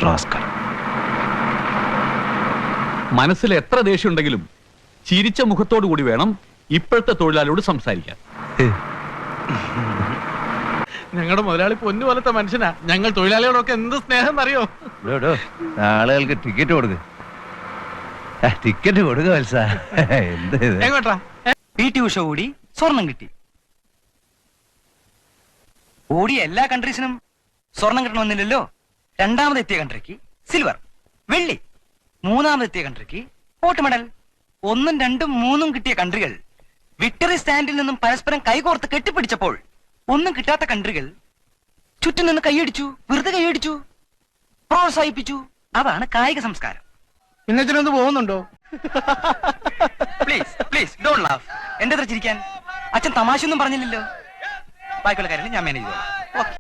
Rascal. മനസ്സിൽ എത്ര ദേഷ്യമുണ്ടെങ്കിലും ചിരിച്ച മുഖത്തോടു കൂടി വേണം ഇപ്പോഴത്തെ തൊഴിലാളിയോട് സംസാരിക്കാൻ. ഞങ്ങളുടെ മുതലാളി പൊന്നു പോലത്തെ മനുഷ്യനാ. ഞങ്ങൾ തൊഴിലാളികളൊക്കെ എന്ത് സ്നേഹം എന്നറിയോ? ആളുകൾക്ക് ടിക്കറ്റ് കൊടുക്ക്. ടിക്കറ്റ് കൊടുക്ക വത്സ. എങ്ങോട്ടാ? PT ഉഷ ഓടി സ്വർണം കിട്ടി. ഓടിയ എല്ലാ കൺട്രീസിനും സ്വർണം കിട്ടണമെന്നില്ലല്ലോ. രണ്ടാമതെത്തിയ കൺട്രിക്ക് സിൽവർ, വെള്ളി. മൂന്നാമതെത്തിയ കൺട്രിക്ക് ഗോൾഡ് മെഡൽ. 1, 2, 3 കിട്ടിയ കൺട്രികൾ വിക്ടറി സ്റ്റാൻഡിൽ നിന്നും പരസ്പരം കൈകോർത്ത് കെട്ടിപ്പിടിച്ചപ്പോൾ ഒന്നും കിട്ടാത്ത കൺട്രികൾ ചുറ്റും നിന്ന് കൈയടിച്ചു, വെറുതെ കൈയടിച്ചു, പ്രോത്സാഹിപ്പിച്ചു. അതാണ് കായിക സംസ്കാരം. പിന്നൊന്ന് പോകുന്നുണ്ടോ? Please please don't laugh. എന്റെ ചിരിക്കാൻ അച്ഛൻ തമാശയൊന്നും പറഞ്ഞില്ലല്ലോ. ബാക്കിയുള്ള കാര്യങ്ങൾ ഞാൻ മാനേജ് ചെയ്തോളാം.